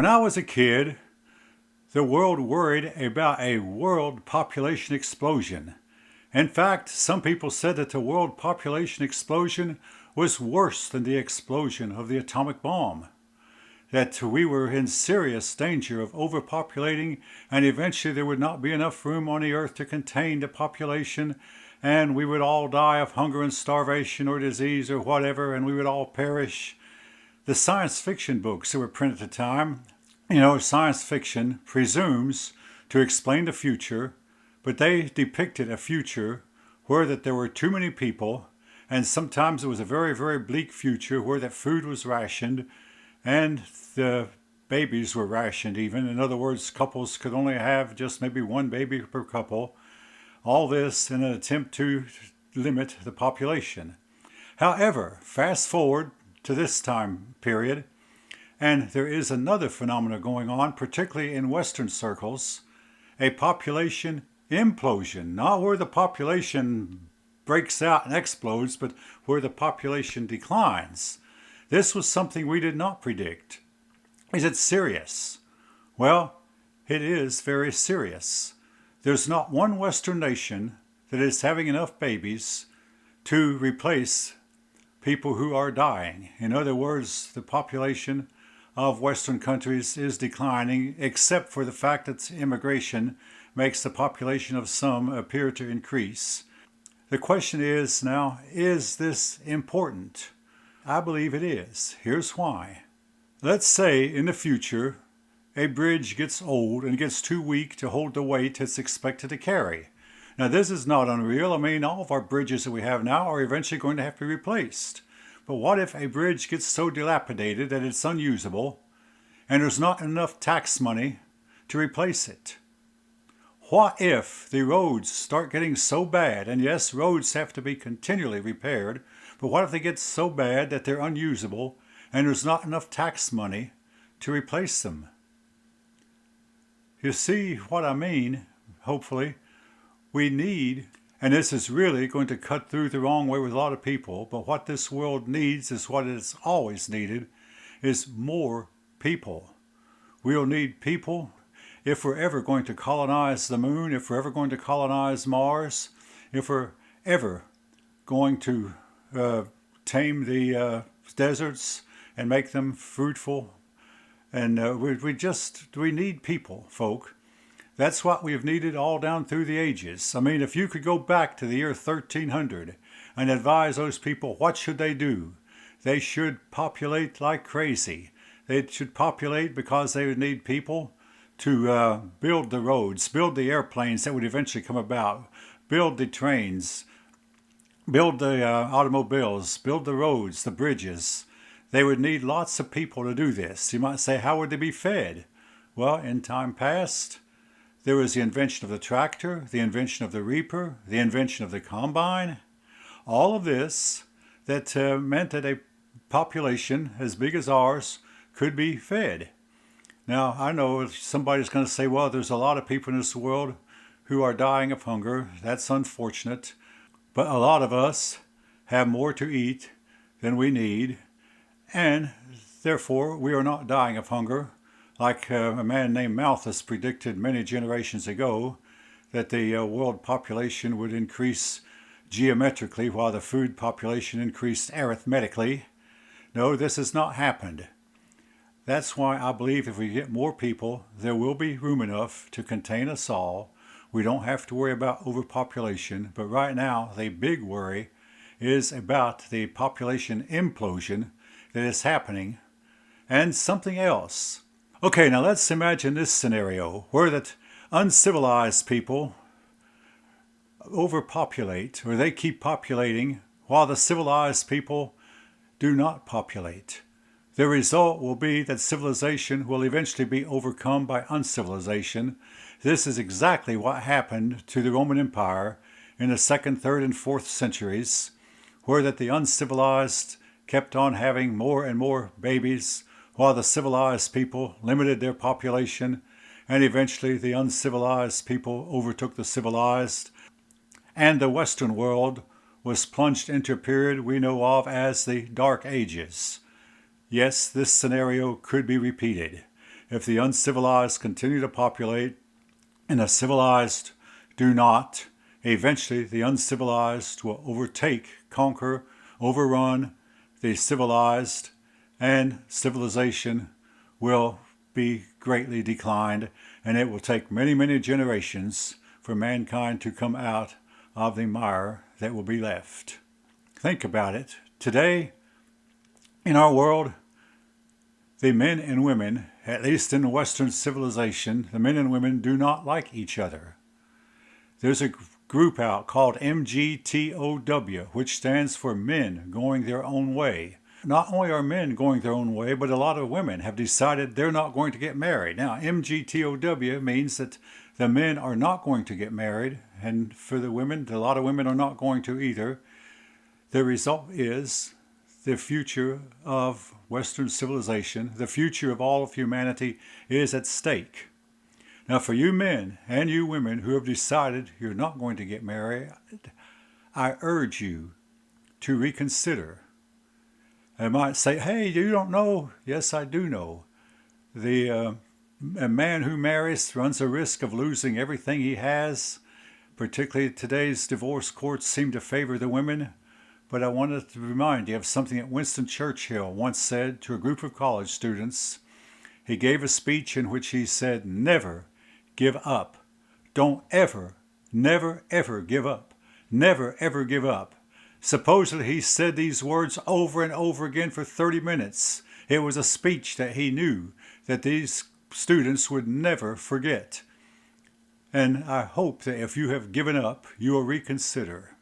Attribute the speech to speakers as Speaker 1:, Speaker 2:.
Speaker 1: When I was a kid, the world worried about a world population explosion. In fact, some people said that the world population explosion was worse than the explosion of the atomic bomb. That we were in serious danger of overpopulating, and eventually there would not be enough room on the earth to contain the population, and we would all die of hunger and starvation or disease or whatever, and we would all perish. The science fiction books that were printed at the time, science fiction presumes to explain the future, but they depicted a future where that there were too many people, and sometimes it was a very, very bleak future where that food was rationed and the babies were rationed even. In other words, couples could only have just maybe one baby per couple. All this in an attempt to limit the population. However, fast forward to this time period, and there is another phenomenon going on, particularly in Western circles, a population implosion, not where the population breaks out and explodes, but where the population declines. This was something we did not predict. Is it serious? Well, it is very serious. There's not one Western nation that is having enough babies to replace people who are dying. In other words, the population of Western countries is declining, except for the fact that immigration makes the population of some appear to increase. The question is now, is this important? I believe it is. Here's why. Let's say in the future, a bridge gets old and gets too weak to hold the weight it's expected to carry. Now, this is not unreal. I mean, all of our bridges that we have now are eventually going to have to be replaced. But what if a bridge gets so dilapidated that it's unusable and there's not enough tax money to replace it? What if the roads start getting so bad, and yes, roads have to be continually repaired, but what if they get so bad that they're unusable and there's not enough tax money to replace them? You see what I mean, hopefully. We need, and this is really going to cut through the wrong way with a lot of people, but what this world needs is what it's always needed, is more people. We'll need people if we're ever going to colonize the moon, if we're ever going to colonize Mars, if we're ever going to tame the deserts and make them fruitful. And we need people, folk. That's what we've needed all down through the ages. I mean, if you could go back to the year 1300 and advise those people what should they do, they should populate like crazy. They should populate because they would need people to build the roads, build the airplanes that would eventually come about, build the trains, build the automobiles, build the roads, the bridges. They would need lots of people to do this. You might say, how would they be fed? Well, in time past, there was the invention of the tractor, the invention of the reaper, the invention of the combine. All of this that meant that a population as big as ours could be fed. Now, I know somebody's going to say, well, there's a lot of people in this world who are dying of hunger. That's unfortunate. But a lot of us have more to eat than we need, and therefore we are not dying of hunger. Like a man named Malthus predicted many generations ago, that the world population would increase geometrically while the food population increased arithmetically. No, this has not happened. That's why I believe if we get more people, there will be room enough to contain us all. We don't have to worry about overpopulation, but right now the big worry is about the population implosion that is happening, and something else. Okay, now let's imagine this scenario where that uncivilized people overpopulate, or they keep populating while the civilized people do not populate. The result will be that civilization will eventually be overcome by uncivilization. This is exactly what happened to the Roman Empire in the 2nd, 3rd, and 4th centuries, where that the uncivilized kept on having more and more babies, while the civilized people limited their population, and eventually the uncivilized people overtook the civilized, and the Western world was plunged into a period we know of as the Dark Ages. Yes, this scenario could be repeated. if the uncivilized continue to populate and the civilized do not, eventually the uncivilized will overtake, conquer, overrun the civilized, and civilization will be greatly declined, and it will take many, many generations for mankind to come out of the mire that will be left. Think about it. Today, in our world, the men and women, at least in the Western civilization, the men and women do not like each other. There's a group out called MGTOW, which stands for Men Going Their Own Way. Not only are men going their own way, but a lot of women have decided they're not going to get married. Now, MGTOW means that the men are not going to get married, and for the women, a lot of women are not going to either. The result is the future of Western civilization, the future of all of humanity is at stake. Now, for you men and you women who have decided you're not going to get married, I urge you to reconsider. I might say, hey, you don't know. Yes, I do know. A man who marries runs a risk of losing everything he has. Particularly today's divorce courts seem to favor the women. But I wanted to remind you of something that Winston Churchill once said to a group of college students. He gave a speech in which he said, never give up. Don't ever, never, ever give up. Never, ever give up. Supposedly he said these words over and over again for 30 minutes. It was a speech that he knew that these students would never forget. And I hope that if you have given up, you will reconsider.